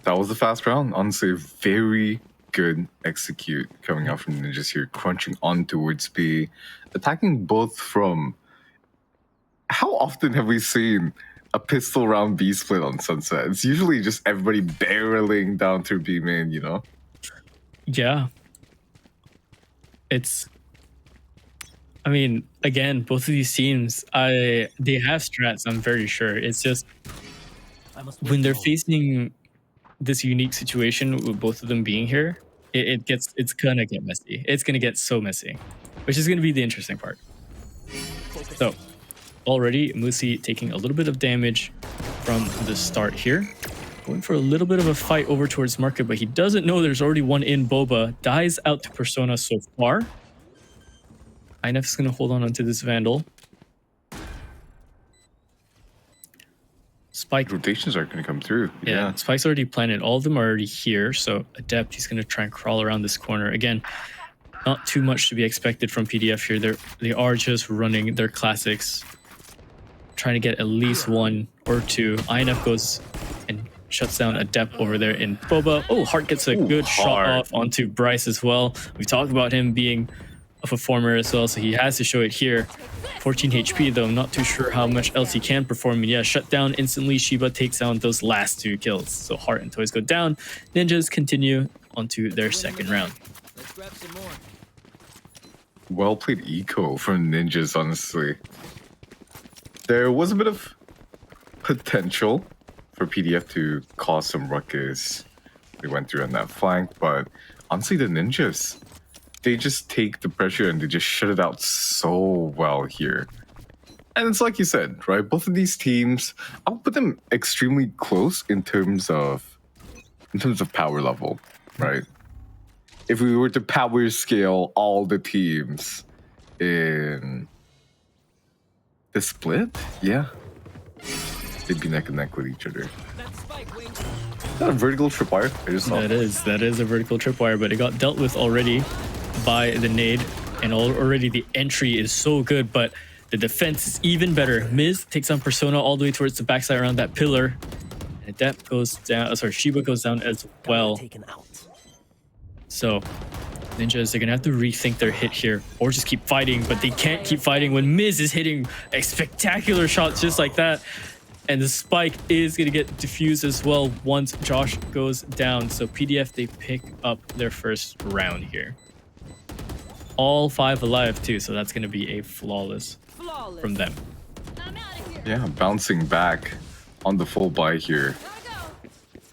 That was a fast round. Honestly, very good execute coming out from Ninjas here, crunching on towards B, attacking both from... How often have we seen a pistol round B split on Sunset? It's usually just everybody barreling down through B main, you know? Yeah. It's... I mean, again, both of these teams, they have strats, I'm very sure. It's just when they're facing this unique situation with both of them being here, it's gonna get messy. It's gonna get so messy, which is gonna be the interesting part. So already MYSG taking a little bit of damage from the start here. Going for a little bit of a fight over towards Market, but he doesn't know there's already one in. Boba dies out to Persona so far. INF's gonna hold on onto this Vandal. Spike rotations are going to come through. Yeah, Spike's already planted. All of them are already here. So Adept, he's going to try and crawl around this corner. Again, not too much to be expected from PDF here. They are just running their classics, trying to get at least one or two. INF goes and shuts down Adept over there in Boba. Oh, Hart gets a good shot off onto Bryce as well. We talked about him being a performer as well, so he has to show it here. 14 HP though, I'm not too sure how much else he can perform. And yeah, shut down instantly. Shiba takes down those last two kills. So Heart and Toys go down. Ninjas continue onto their second round. Let's grab some more. Well played eco from Ninjas, honestly. There was a bit of potential for PDF to cause some ruckus. They went through on that flank, but honestly the Ninjas, they just take the pressure and they just shut it out so well here. And it's like you said, right? Both of these teams, I'll put them extremely close in terms of power level, right? If we were to power scale all the teams in the split, yeah, they'd be neck and neck with each other. Is that a vertical tripwire? That is a vertical tripwire, but it got dealt with already by the nade, and already the entry is so good, but the defense is even better. Miz takes on Persona all the way towards the backside around that pillar. And Adept goes down, Shiba goes down as well. So Ninjas are gonna have to rethink their hit here or just keep fighting, but they can't keep fighting when Miz is hitting a spectacular shots just like that. And the spike is gonna get diffused as well once Josh goes down. So PDF, they pick up their first round here. All 5 alive too, so that's going to be a flawless from them. Yeah, bouncing back on the full buy here.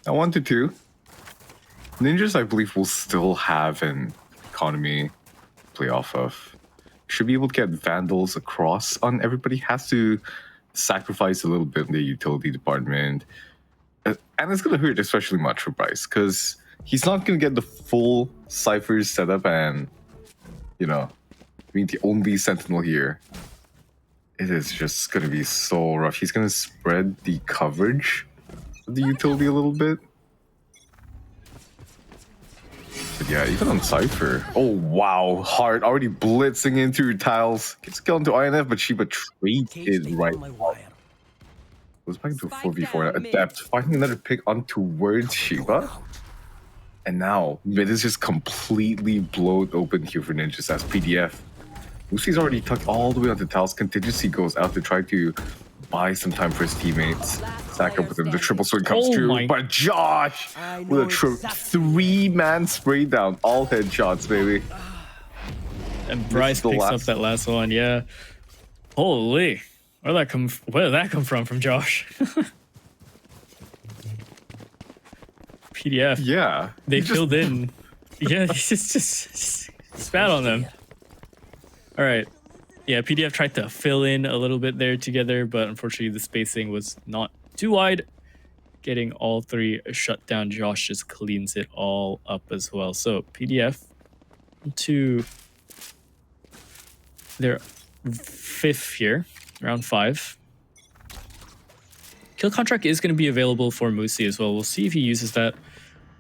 Now 1 to 2. Ninjas, I believe, will still have an economy play off of. Should be able to get Vandals across on everybody. Has to sacrifice a little bit in the utility department. And it's going to hurt especially much for Bryce, because he's not going to get the full Cyphers setup and... You know, being the only Sentinel here, it is just going to be so rough. He's going to spread the coverage of the utility a little bit. But yeah, even on Cypher. Oh, wow. Hard already blitzing into tiles. Gets killed into INF, but Shiba traded right now. Goes back into a 4v4. Adept finding another pick on towards Shiba. And now, mid is just completely blown open here for Ninjas as PDF. Lucy's already tucked all the way onto Taos. Contingency goes out to try to buy some time for his teammates. Stack up with him. The triple swing comes through. But Josh with a 3-man spray down. All headshots, baby. And Bryce picks up that last one, yeah. Holy. Where did that come from Josh? PDF. Yeah. They filled in. Yeah, just spat on them. All right. Yeah, PDF tried to fill in a little bit there together, but unfortunately the spacing was not too wide. Getting all 3 shut down. Josh just cleans it all up as well. So PDF to their 5th here, round 5. Kill contract is going to be available for MYSG as well. We'll see if he uses that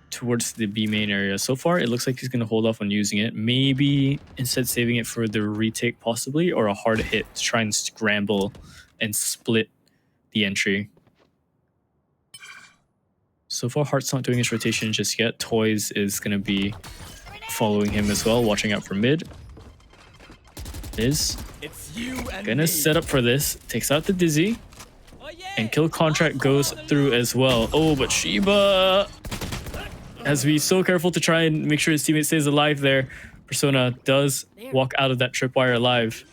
towards the B main area. So far, it looks like he's going to hold off on using it. Maybe instead saving it for the retake possibly, or a hard hit to try and scramble and split the entry. So far, Heart's not doing his rotation just yet. Toys is going to be following him as well, watching out for mid. Is gonna set up for this. Takes out the Dizzy. And kill contract goes through as well. Oh, but Shiba has to be so careful to try and make sure his teammate stays alive there. Persona does walk out of that tripwire alive.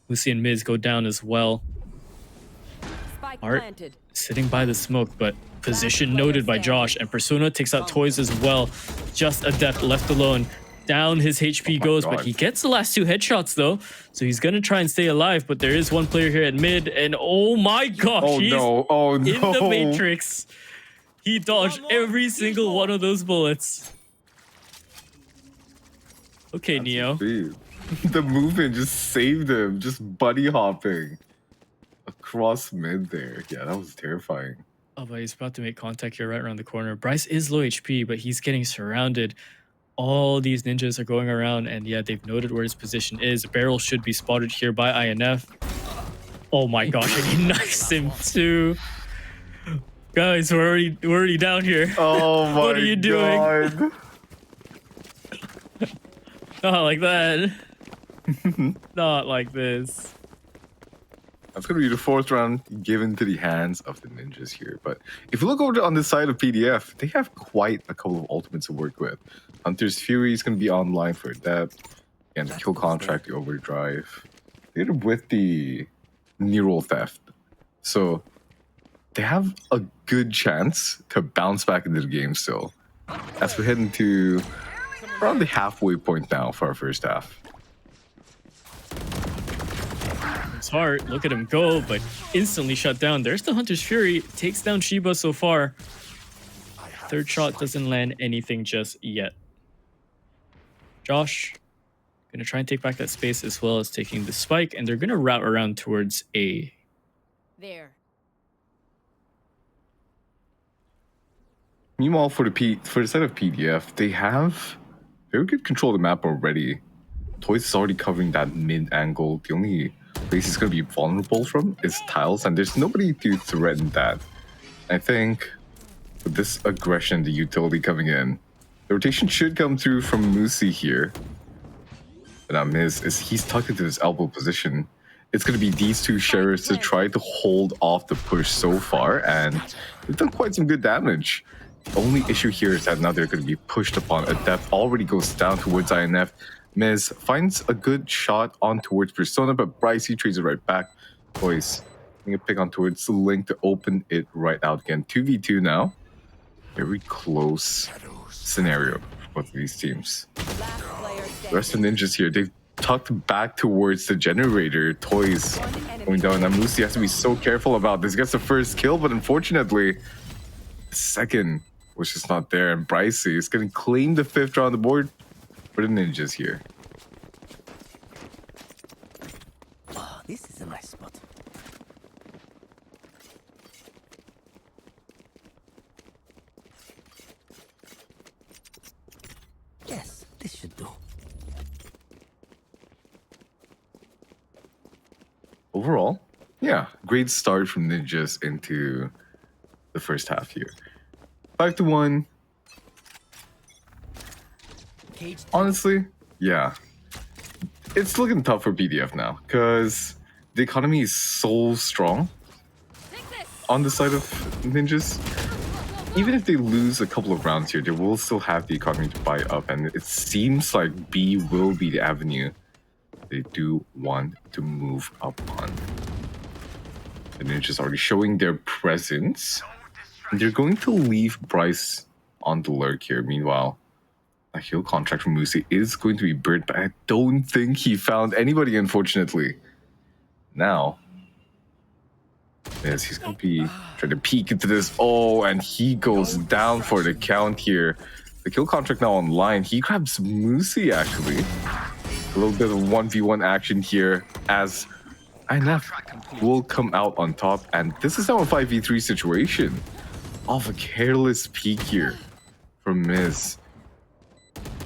Lucy and Miz go down as well. Art sitting by the smoke, but position noted by Josh. And Persona takes out Toys as well. Just Adept left alone. Down his HP goes, but he gets the last 2 headshots though. So he's gonna try and stay alive, but there is one player here at mid, and oh my gosh, he's in the Matrix. He dodged every single one of those bullets. Okay, Neo. The movement just saved him, just buddy hopping across mid there. Yeah, that was terrifying. Oh, but he's about to make contact here right around the corner. Bryce is low HP, but he's getting surrounded. All these ninjas are going around, and yeah, they've noted where his position is. Barrel should be spotted here by INF. Oh my gosh, and he knifes him too. Guys, we're already down here. Oh my god. What are you doing? Not like that. Not like this. That's going to be the 4th round given to the hands of the ninjas here. But if you look over on this side of PDF, they have quite a couple of ultimates to work with. Hunter's Fury is going to be online for Adept. And the kill contract, the overdrive. They're with the neural theft. So they have a good chance to bounce back into the game still. As we head into around the halfway point now for our first half. It's hard. Look at him go, but instantly shut down. There's the Hunter's Fury. Takes down Shiba so far. 3rd shot doesn't land anything just yet. Josh gonna try and take back that space as well as taking the spike, and they're gonna route around towards A. There. Meanwhile, for the side of PDF, they have very good control of the map already. Toys is already covering that mid angle. The only place he's going to be vulnerable from is tiles, and there's nobody to threaten that. I think with this aggression, the utility coming in, the rotation should come through from Musi here. But now Miz is he's tucked into his elbow position. It's going to be these 2 sheriffs to try to hold off the push so far, and they've done quite some good damage. The only issue here is that now they're going to be pushed upon. Adept already goes down towards INF. Miz finds a good shot on towards Persona, but Bryce, he trades it right back. Boys, I'm going to pick on towards the Link to open it right out again. 2v2 now. Very close scenario for both of these teams. The rest of the ninjas here, they've tucked back towards the generator. Toys going down. Now Musi has to be so careful about this. He gets the first kill, but unfortunately, the second was just not there. And Bryce is going to claim the 5th round on the board for the ninjas here. Oh, this is a nice spot. Yes, this should do. Overall, yeah, great start from ninjas into the first half here. 5-1. Honestly, yeah. It's looking tough for PDF now because the economy is so strong on the side of ninjas. Even if they lose a couple of rounds here, they will still have the economy to buy up, and it seems like B will be the avenue they do want to move up on. The ninjas already showing their presence. And they're going to leave Bryce on the lurk here. Meanwhile, a heal contract from Musi is going to be burnt, but I don't think he found anybody, unfortunately. Now, yes, he's going to be trying to peek into this. Oh, and he goes down for the count here. The kill contract now online. He grabs Musi, actually. A little bit of 1v1 action here as INF will come out on top. And this is now a 5v3 situation. Off a careless peek here from Miz.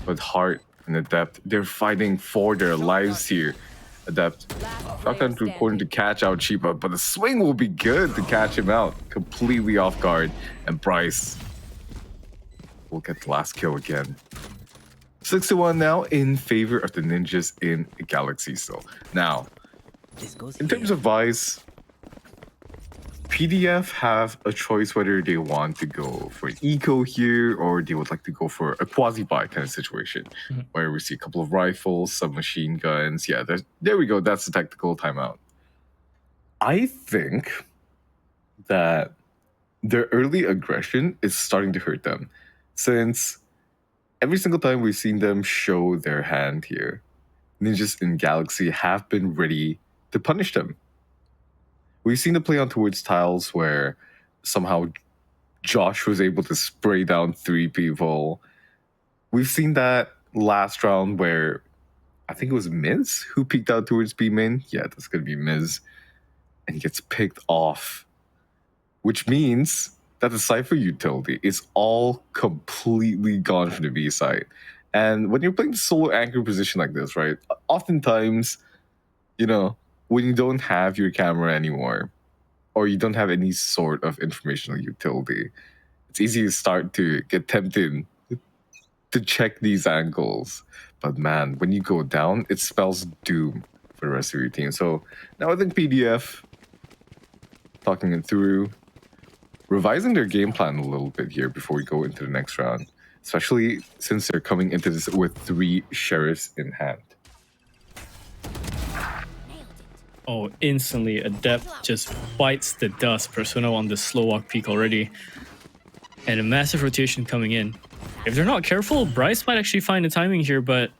But Heart and Adept, they're fighting for their lives here. Adept, not going to corner to catch out Chiba, but the swing will be good to catch him out completely off guard. And Bryce will get the last kill again. 6-1 now in favor of the ninjas in Galaxy still. Now, This goes in terms here. of Vice, PDF have a choice whether they want to go for an eco here or they would like to go for a quasi-buy kind of situation where we see a couple of rifles, some machine guns. Yeah, there we go. That's the tactical timeout. I think that their early aggression is starting to hurt them since every single time we've seen them show their hand here, ninjas in Galaxy have been ready to punish them. We've seen the play on towards tiles where somehow Josh was able to spray down 3 people. We've seen that last round where I think it was Miz who peeked out towards B main. Yeah, that's going to be Miz. And he gets picked off, which means that the Cypher utility is all completely gone from the B side. And when you're playing solo anchor position like this, right, oftentimes, you know, when you don't have your camera anymore, or you don't have any sort of informational utility, it's easy to start to get tempted to check these angles. But man, when you go down, it spells doom for the rest of your team. So now I think PDF, talking it through, revising their game plan a little bit here before we go into the next round, especially since they're coming into this with 3 sheriffs in hand. Oh, instantly, Adept just bites the dust. Persona on the slow walk peak already. And a massive rotation coming in. If they're not careful, Bryce might actually find the timing here, but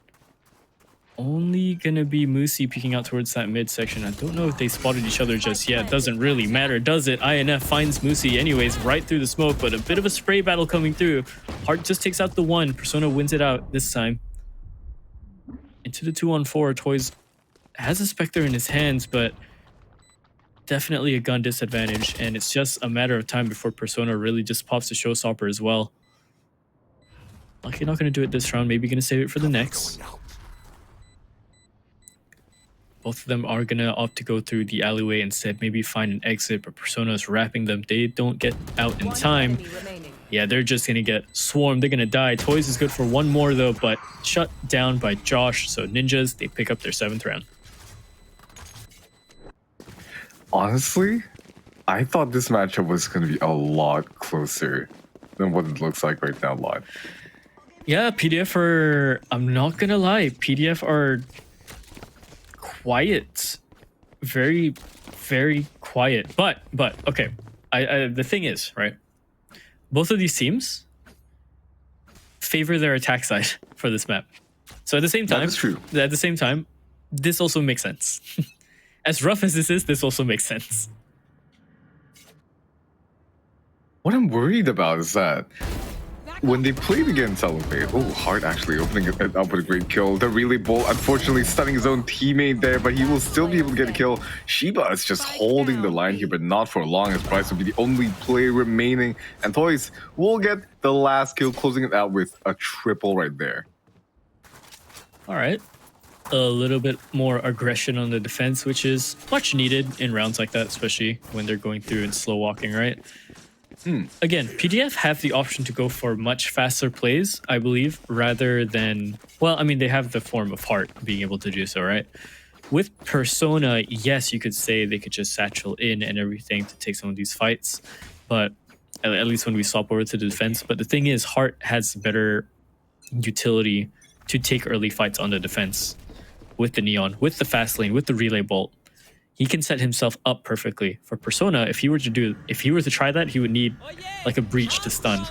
only gonna be MYSG peeking out towards that mid section. I don't know if they spotted each other just yet. Doesn't really matter, does it? INF finds MYSG anyways, right through the smoke, but a bit of a spray battle coming through. Heart just takes out the 1. Persona wins it out this time. Into the 2-on-4, Toys has a Spectre in his hands, but definitely a gun disadvantage, and it's just a matter of time before Persona really just pops the showstopper as well. Lucky not going to do it this round, maybe going to save it for the next. Both of them are going to opt to go through the alleyway instead, maybe find an exit, but Persona is wrapping them. They don't get out in time. Yeah, they're just going to get swarmed. They're going to die. Toys is good for 1 more though, but shut down by Josh. So Ninjas, they pick up their 7th round. Honestly, I thought this matchup was going to be a lot closer than what it looks like right now live. Yeah, PDF are, I'm not going to lie, PDF are quiet. Very, very quiet. But okay. The thing is, right? Both of these teams favor their attack side for this map. So at the same time, That is true. At the same time, this also makes sense. As rough as this also makes sense. What I'm worried about is that when they played against Elevate, Hart actually opening it up with a great kill. The relay bolt, unfortunately, stunning his own teammate there, but he will still be able to get a kill. Shiba is just holding the line here, but not for long, as Bryce will be the only player remaining. And Toys will get the last kill, closing it out with a triple right there. All right. A little bit more aggression on the defense, which is much needed in rounds like that, especially when they're going through and slow walking, right? Again, PDF have the option to go for much faster plays, I believe, rather than, well, I mean, they have the form of Heart being able to do so, right? With Persona, yes, you could say they could just satchel in and everything to take some of these fights, but at least when we swap over to the defense. But the thing is, Heart has better utility to take early fights on the defense with the Neon, with the fast lane, with the relay bolt. He can set himself up perfectly for Persona. If he were to try that, he would need like a breach to stun.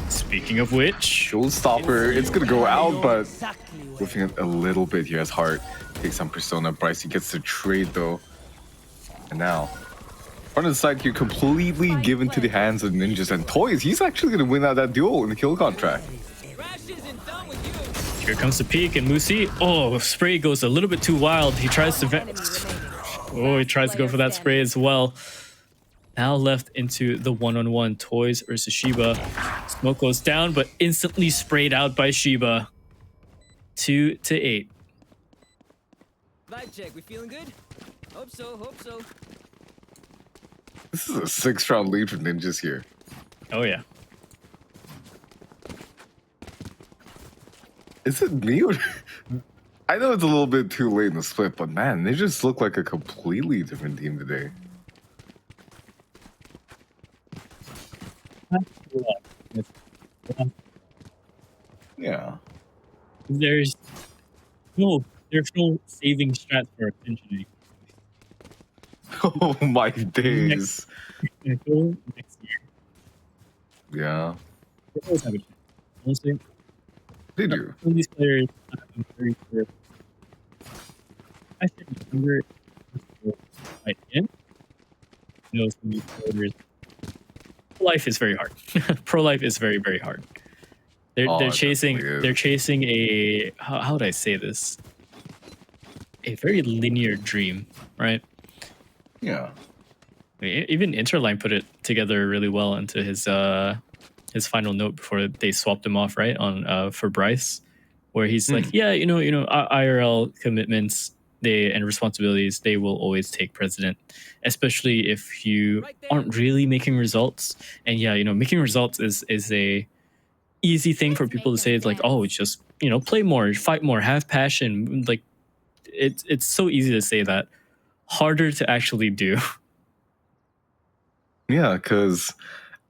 Speaking of which, Showstopper, it's gonna go out, but whiffing it a little bit here as Hart takes on Persona. Bryce, he gets the trade though. And now, front of the side here completely given to the hands of Ninjas, and Toys, he's actually gonna win out that duel in the kill contract. here comes the peak, and MYSG, oh, spray goes a little bit too wild. He tries to he tries to go for that spray as well. Now left into the 1-on-1, Toys versus Shiba. Smoke goes down, but instantly sprayed out by Shiba. 2-8. Vibe check, we feeling good? Hope so, hope so. This is a 6-round lead for Ninjas here. Oh yeah. Is it me? Or... I know it's a little bit too late in the split, but man, they just look like a completely different team today. Yeah. There's no saving strat for Ascension. Oh my days. Next year. Yeah, They always have a chance. Honestly, they do. some of these players, I'm very sure. I think younger fight in. You know, some of these players. Life is very hard. Pro life is very, very hard. They're Oh, they're it chasing definitely is. they're chasing a how would I say this? A very linear dream, right? Yeah. I mean, even Interline put it together really well into his final note before they swapped him off, right, on for Bryce, where he's like, yeah, IRL commitments and responsibilities, they will always take precedent, especially if you aren't really making results. And yeah, making results is a easy thing for people to say. It's like, oh, it's just play more, fight more, have passion. Like it's so easy to say that, harder to actually do. Yeah, because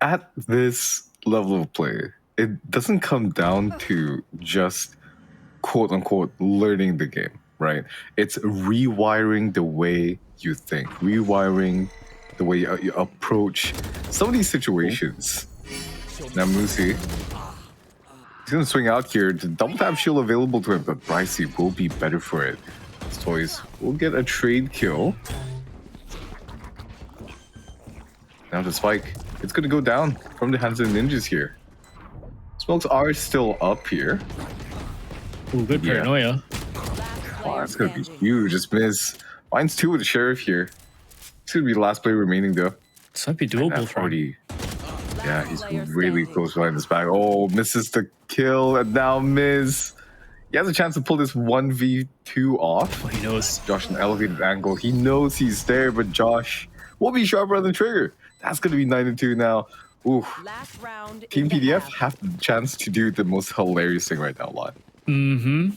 at this level of play, it doesn't come down to just quote unquote learning the game, right? It's rewiring the way you think, rewiring the way you approach some of these situations. Now, Musi, he's going to swing out here. The double tap shield available to him, but Brycey will be better for it. His toys will get a trade kill. Now the spike, it's going to go down from the hands of the ninjas here. Smokes are still up here. Ooh, good Yeah. paranoia. Wow, that's going to be huge. Just miss. Finds two with the sheriff here. It's going to be the last play remaining though. This might be And doable that's for him. already... Yeah, he's really close behind this back. Oh, misses the kill, and now Miz. He has a chance to pull this 1v2 off. Oh, he knows. Josh, an elevated angle. He knows he's there, but Josh will be sharper on the trigger. That's going to be 9-2 now. Ooh. Last round Team in the PDF half. have the chance to do the most hilarious thing right now, Lot. Mm-hmm.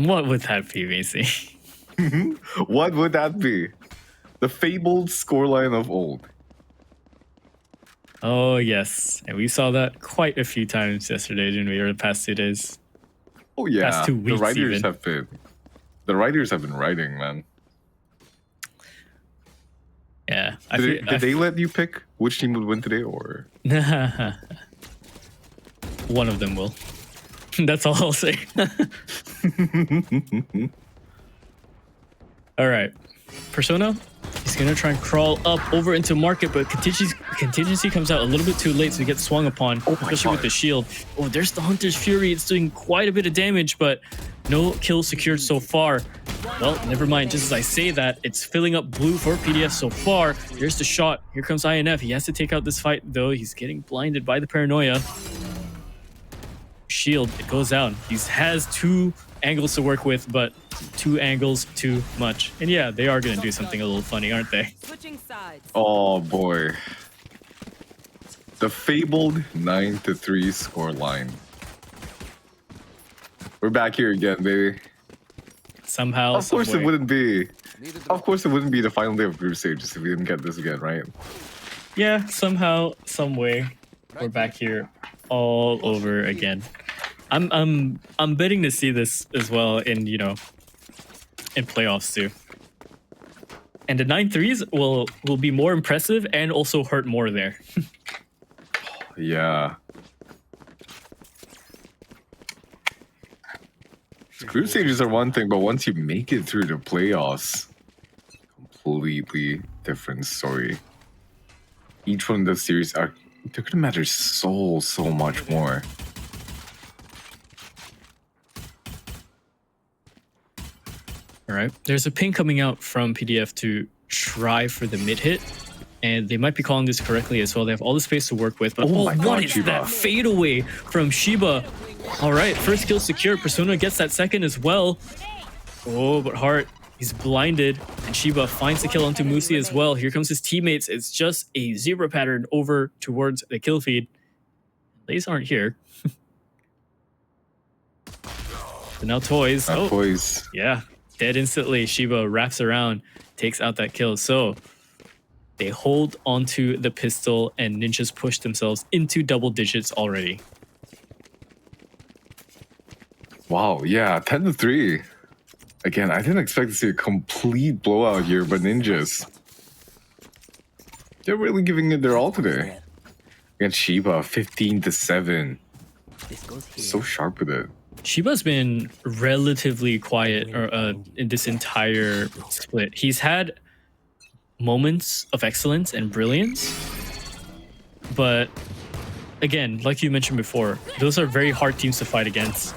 What would that be, Macy? What would that be? The fabled scoreline of old. Oh, yes. And we saw that quite a few times yesterday, didn't we? Or the past 2 days. Oh yeah, Past 2 weeks the writers even. have been. The writers have been writing, man. Yeah. Did they let you pick which team would win today, or? One of them will. That's all I'll say. All right. Persona, he's going to try and crawl up over into market, but contingency comes out a little bit too late, so he gets swung upon, especially with the shield. Oh, there's the Hunter's Fury. It's doing quite a bit of damage, but no kills secured so far. Well, never mind. Just as I say that, it's filling up blue for PDF so far. Here's the shot. Here comes INF. He has to take out this fight, though. He's getting blinded by the paranoia. Shield, it goes down. He has 2 angles to work with, but 2 angles too much. And yeah, they are going to do something a little funny, aren't they? Switching sides. Oh boy. The fabled 9-3 scoreline. We're back here again, baby. Somehow, Of course, someway. it wouldn't be. Of course, it wouldn't be the final day of group stages if we didn't get this again, right? Yeah, somehow, some way, we're back here all over again. I'm betting to see this as well in in playoffs too. And the 9-3s will be more impressive and also hurt more there. Yeah. Group stages are one thing, but once you make it through the playoffs, completely different story. Each one of those series they're gonna matter so much more. All right. There's a ping coming out from PDF to try for the mid hit. And they might be calling this correctly as well. They have all the space to work with. But Oh my God, what is Shiba. that fadeaway from Shiba? All right. First kill secured. Persona gets that second as well. Oh, but Hart, He's blinded, and Shiba finds the kill onto Musi as well. Here comes his teammates. It's just a zebra pattern over towards the kill feed. Lays aren't here. So now Toys. Toys. Yeah, dead instantly. Shiba wraps around, takes out that kill. So they hold onto the pistol, and Ninjas push themselves into double digits already. Wow, yeah, 10-3. Again, I didn't expect to see a complete blowout here, but Ninjas, they're really giving it their all today. Against Shiba, 15-7. This goes here. So sharp with it. Shiba's been relatively quiet in this entire split. He's had moments of excellence and brilliance, but again, like you mentioned before, those are very hard teams to fight against.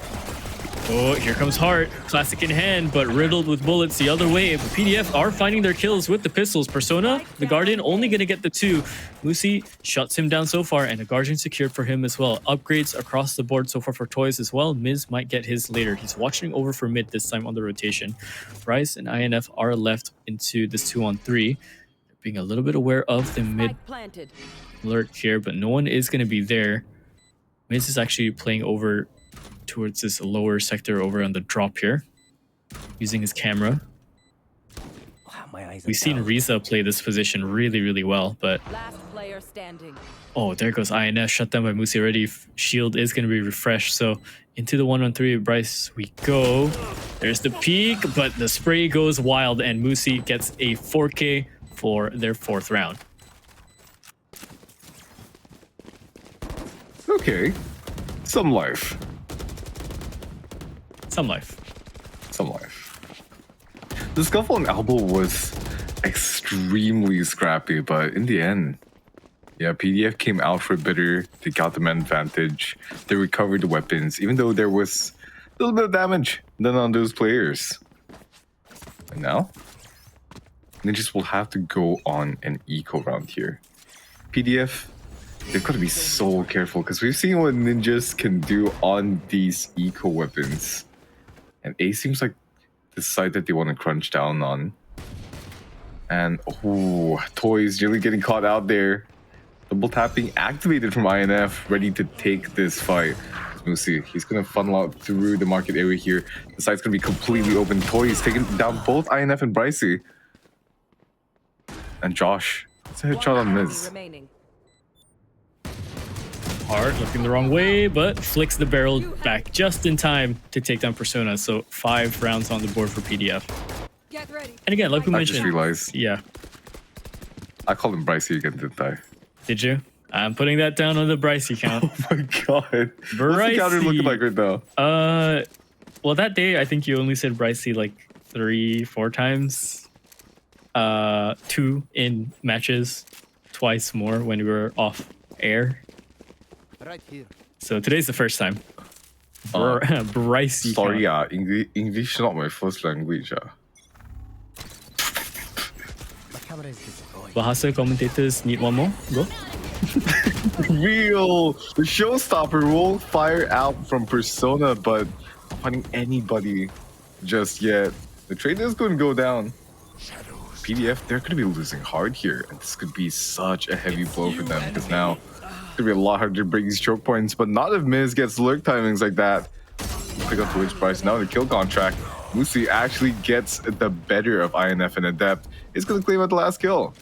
Oh, here comes Heart, classic in hand, but riddled with bullets the other way. But PDF are finding their kills with the pistols. Persona, the Guardian, only going to get the 2. Musi shuts him down so far, and a Guardian secured for him as well. Upgrades across the board so far for Toys as well. Miz might get his later. He's watching over for mid this time on the rotation. Bryce and INF are left into this 2-on-3. Being a little bit aware of the mid lurk here, but no one is going to be there. Miz is actually playing over towards this lower sector over on the drop here, using his camera. Wow, my eyes are We've seen down. Riza play this position really, really well, but Last player standing. oh, there goes INS, shut down by Musi already. Shield is going to be refreshed, so into the 1-on-3 with Bryce we go. There's the peak, but the spray goes wild, and Musi gets a 4K for their 4th round. Okay, some life. Some life. Some life. The scuffle on elbow was extremely scrappy, but in the end, yeah, PDF came out for bitter. They got the man advantage. They recovered the weapons, even though there was a little bit of damage done on those players. And now, Ninjas will have to go on an eco round here. PDF, they've got to be so careful because we've seen what Ninjas can do on these eco weapons. And A seems like the side that they want to crunch down on. And, oh, Toys really getting caught out there. Double tapping activated from INF, ready to take this fight. Musi, he's going to funnel out through the market area here. The side's going to be completely open. Toys taking down both INF and Brycey. And Josh, it's a headshot on Miz. Remaining. Hard, looking the wrong way, but flicks the barrel back just in time to take down Persona. So 5 rounds on the board for PDF. Get ready. And again, like we I just mentioned, realized yeah, I called him Brycey again, didn't I? did you? I'm putting that down on the Bryce account. Oh my god. What's the counter looking like right now? Well, that day I think you only said Brycey like 3-4 times. 2 in matches, twice more when we were off air. Right here. So today's the first time. Brycey. Sorry, count. English not my first language. My camera is destroyed. Bahasa commentators need one more. Go. Real! The showstopper will fire out from Persona, but not finding anybody just yet. The trade is going to go down. PDF, they're going to be losing hard here, and this could be such a heavy blow for them because now it's going to be a lot harder to break these choke points, but not if Miz gets lurk timings like that. Pick up Twitch Price now the kill contract. Musi actually gets the better of INF and Adept. It's going to claim out the last kill.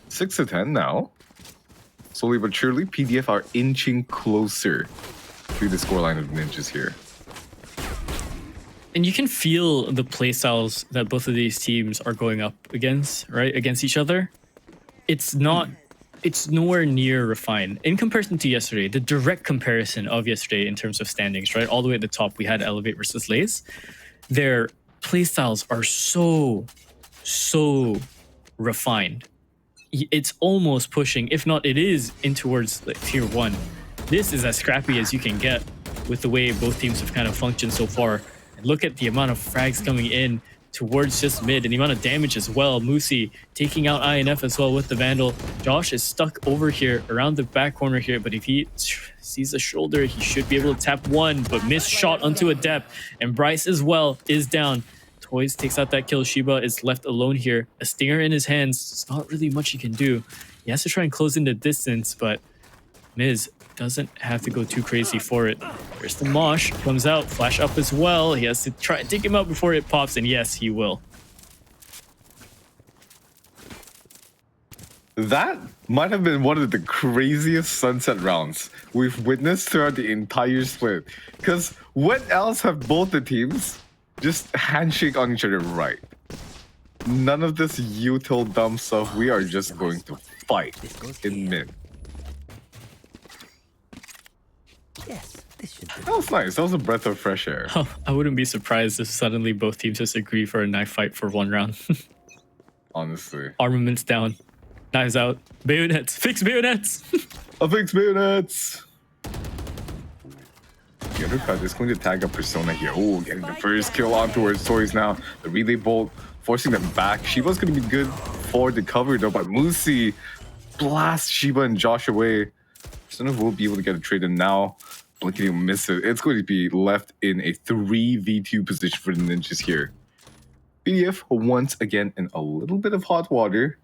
6-10 now. Slowly but surely, PDF are inching closer to the scoreline of Ninjas here. And you can feel the playstyles that both of these teams are going up against, right? Against each other. It's nowhere near refined. In comparison to yesterday, the direct comparison of yesterday in terms of standings, right? All the way at the top, we had Elevate versus Lace. Their playstyles are so refined. It's almost pushing, if not it is, in towards like tier 1. This is as scrappy as you can get with the way both teams have kind of functioned so far. Look at the amount of frags coming in towards just mid and the amount of damage as well. Musi taking out INF as well with the Vandal. Josh is stuck over here around the back corner here, but if he sees a shoulder, he should be able to tap one, but missed shot onto Adept. And Bryce as well is down. Toys takes out that kill. Shiba is left alone here. A stinger in his hands. There's not really much he can do. He has to try and close in the distance, but Miz doesn't have to go too crazy for it. There's the Mosh. Comes out. Flash up as well. He has to try and take him out before it pops, and yes, he will. That might have been one of the craziest sunset rounds we've witnessed throughout the entire split. Because when else have both the teams just handshake on each other right? None of this util dumb stuff. We are just going to fight in mid. Yes, this should do. That was nice. That was a breath of fresh air. Oh, I wouldn't be surprised if suddenly both teams just agree for a knife fight for one round. Honestly. Armaments down. Knives out. Bayonets. Fix bayonets! Affix bayonets! The undercut is going to tag up Persona here. Oh, getting the first kill on towards Toys now. The relay bolt forcing them back. Shiba's going to be good for the cover though, but Musi blasts Shiba and Josh away. Persona will be able to get a trade in now. Blinking will miss it. It's going to be left in a 3v2 position for the Ninjas here. PDF once again in a little bit of hot water,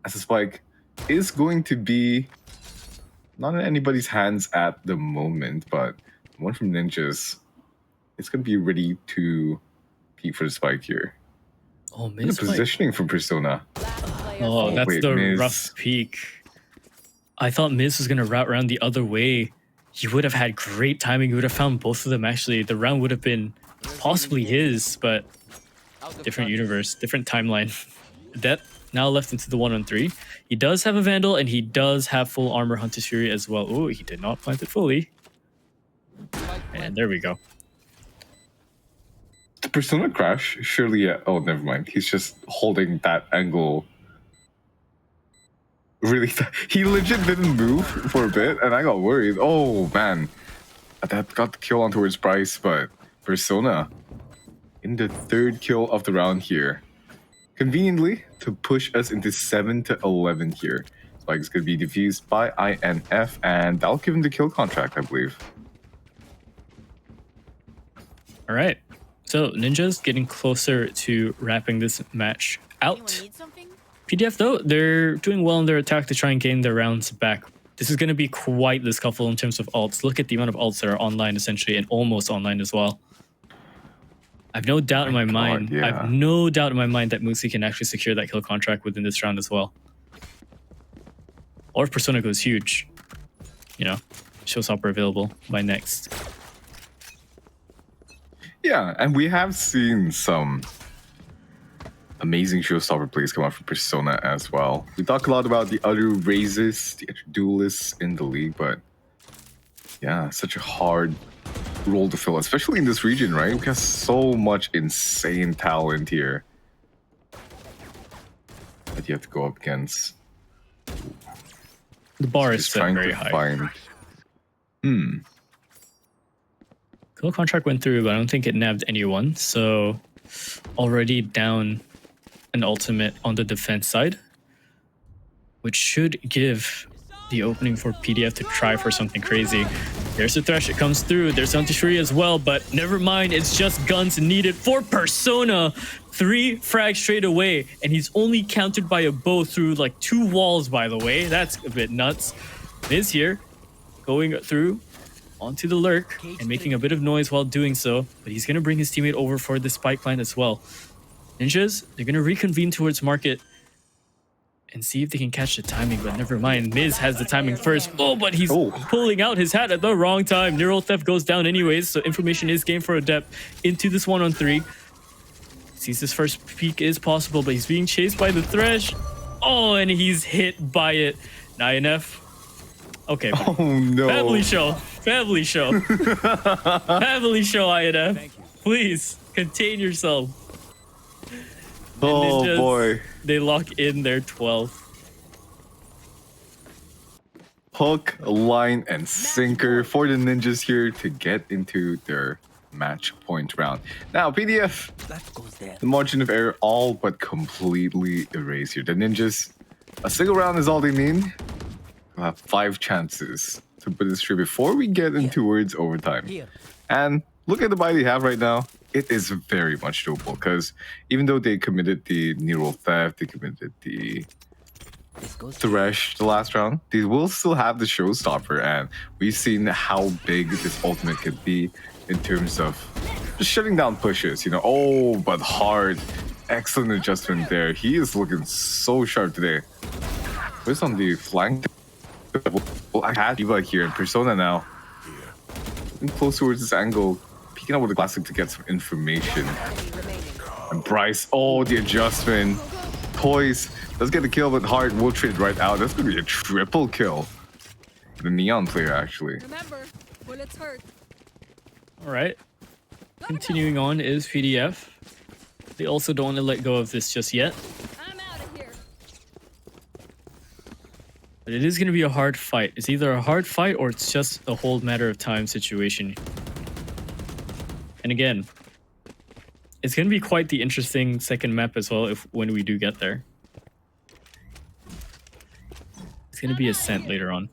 as the spike is going to be not in anybody's hands at the moment, but one from Ninjas, it's going to be ready to peek for the spike here. Oh, The Miz positioning from Persona. Oh, that's wait, the Miz. rough peak. I thought Miz was going to route around the other way. He would have had great timing. He would have found both of them, actually. The round would have been possibly his, but different universe, different timeline. Death now left into the 1-on-3. He does have a Vandal, and he does have full armor Hunter's Fury as well. Oh, he did not plant it fully. And there we go. The Persona crash? Surely, yeah. Oh, never mind. He's just holding that angle. Really, he legit didn't move for a bit, and I got worried. Oh, man. That got the kill on towards Bryce, but Persona in the third kill of the round here. Conveniently, to push us into 7-11 here. Spike is going to be defused by INF, and that'll give him the kill contract, I believe. All right. So, Ninjas getting closer to wrapping this match out. Need something? PDF, though, they're doing well in their attack to try and gain their rounds back. This is going to be quite the scuffle in terms of ults. Look at the amount of ults that are online, essentially, and almost online as well. I have no doubt in my mind. yeah. I have no doubt in my mind that Musi can actually secure that kill contract within this round as well. Or if Persona goes huge, you know, showstopper available by next. Yeah, and we have seen some amazing showstopper plays come out from Persona as well. We talk a lot about the other raises, the other duelists in the league, but yeah, such a hard role to fill, especially in this region, right? We have so much insane talent here that you have to go up against. The bar is Just set trying very to high. find. Kill contract went through, but I don't think it nabbed anyone. So already down an ultimate on the defense side, which should give the opening for PDF to try for something crazy. There's the Thresh, it comes through. There's Anti-Shuri as well, but never mind. It's just guns needed for Persona. 3 frags straight away, and he's only countered by a bow through like 2 walls, by the way. That's a bit nuts. Miz here, going through onto the lurk and making a bit of noise while doing so, but he's going to bring his teammate over for the spike plant as well. Ninjas, they're going to reconvene towards market and see if they can catch the timing, but never mind. Miz has the timing first. Oh, but he's pulling out his hat at the wrong time. Neural Theft goes down anyways, so information is gained for Adept into this 1-on-3. Sees his first peek is possible, but he's being chased by the Thresh. Oh, and he's hit by it. INF. Okay. Oh no. Family show. Family show. Family show, INF. Please, contain yourself. Oh Ninjas, boy. They lock in their 12th. Hook, line, and sinker for the Ninjas here to get into their match point round. Now, PDF, That goes there. the margin of error all but completely erased here. The Ninjas, a single round is all they need. We'll have 5 chances to put this through before we get in towards overtime. Here. And look at the buy they have right now. it is very much doable because even though they committed the neural theft, they committed the This goes Thresh the last round, they will still have the showstopper, and we've seen how big this ultimate could be in terms of just shutting down pushes, you know. Oh, but hard. Excellent adjustment there. He is looking so sharp today. Who's on the flank? Well, I had Eva here in Persona now. Getting close towards this angle. Peeking out with the classic to get some information. Enemy remaining. And Bryce, oh, the adjustment. Toys, let's get the kill, but hard will trade right out. That's gonna be a triple kill. The Neon player, actually. Remember, bullets hurt. All right. Continuing on is PDF. They also don't want to let go of this just yet. I'm out of here. But it is going to be a hard fight. It's either a hard fight or it's just a whole matter of time situation. And again, it's going to be quite the interesting second map as well when we do get there. It's going to be Ascent later on.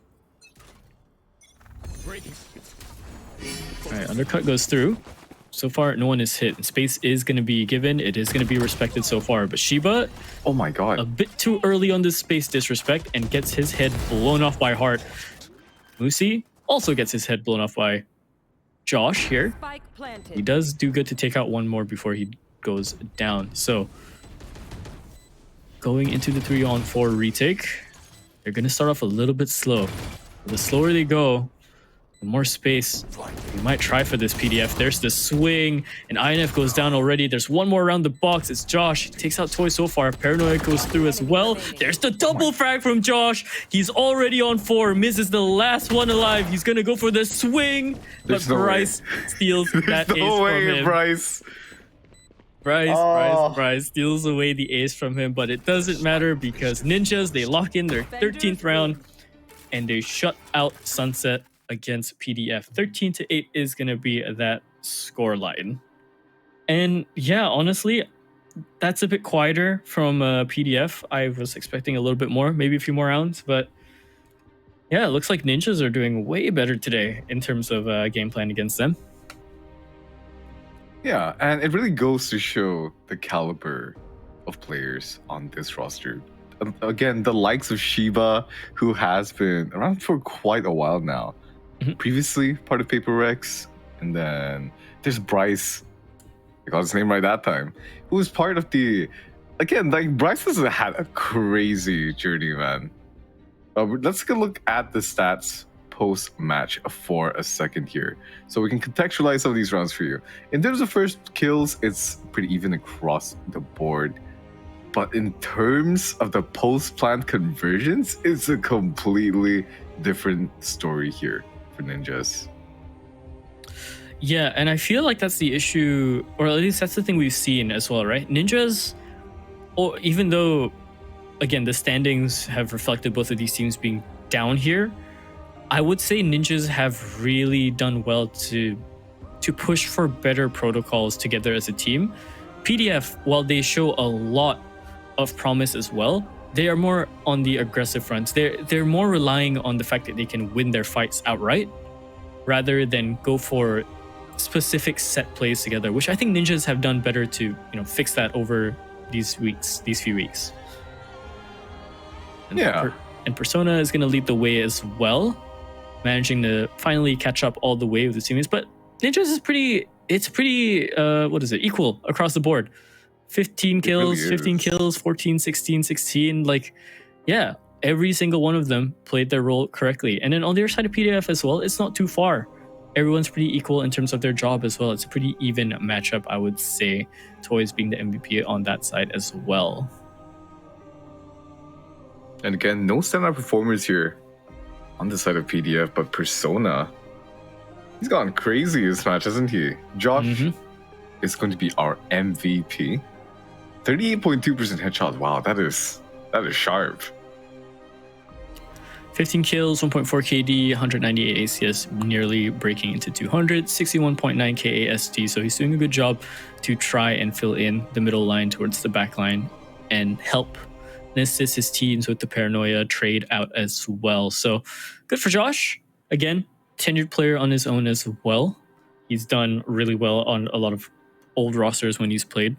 Alright, Undercut goes through. So far, no one is hit. Space is going to be given. It is going to be respected so far. But Shiba, Oh my god. a bit too early on this space disrespect and gets his head blown off by Hart. Musi also gets his head blown off by Josh here. Spike He planted. does do good to take out one more before he goes down. So, going into the 3-on-4 retake, they're going to start off a little bit slow. The slower they go, the more space we might try for this PDF. There's the swing, and INF goes down already. There's one more around the box. It's Josh. He takes out Toy so far. Paranoia goes through as well. There's the double frag from Josh. He's already on 4. Miz is the last one alive. He's going to go for the swing, There's but no way. Bryce steals that There's ace no from way, him. Bryce. Bryce steals away the ace from him, but it doesn't matter because Ninjas, they lock in their 13th round and they shut out Sunset against PDF. 13-8 is going to be that score line. And yeah, honestly, that's a bit quieter from PDF. I was expecting a little bit more, maybe a few more rounds, but yeah, it looks like Ninjas are doing way better today in terms of game plan against them. Yeah, and it really goes to show the caliber of players on this roster. Again, the likes of Shiba, who has been around for quite a while now. Mhm. Previously part of Paper Rex, and then there's Bryce. I got his name right that time. Who was part of the... Again, like, Bryce has had a crazy journey, man. Let's take a look at the stats post-match for a second here, so we can contextualize some of these rounds for you. In terms of first kills, it's pretty even across the board. But in terms of the post-plant conversions, it's a completely different story here for Ninjas. Yeah, and I feel like that's the issue, or at least that's the thing we've seen as well, right? Ninjas, or even though, again, the standings have reflected both of these teams being down here, I would say Ninjas have really done well to push for better protocols together as a team. PDF, while they show a lot of promise as well, they are more on the aggressive fronts. They're more relying on the fact that they can win their fights outright rather than go for specific set plays together, which I think Ninjas have done better to, fix that over these few weeks. And Yeah. And Persona is going to lead the way as well, managing to finally catch up all the way with the teammates. But Ninjas is pretty equal across the board. 15 kills, really 15 is. kills, 14, 16, 16. Like, yeah, every single one of them played their role correctly. And then on the other side of PDF as well, it's not too far. Everyone's pretty equal in terms of their job as well. It's a pretty even matchup, I would say. Toys being the MVP on that side as well. And again, no standout performers here on the side of PDF, but Persona, he's gone crazy this match, hasn't he? Josh is going to be our MVP. 38.2% headshot. Wow, that is sharp. 15 kills, 1.4 KD, 198 ACS, nearly breaking into 200, 61.9 KASD. So he's doing a good job to try and fill in the middle line towards the back line and help and assist his teams with the Paranoia trade out as well. So good for Josh. Again, tenured player on his own as well. He's done really well on a lot of old rosters when he's played.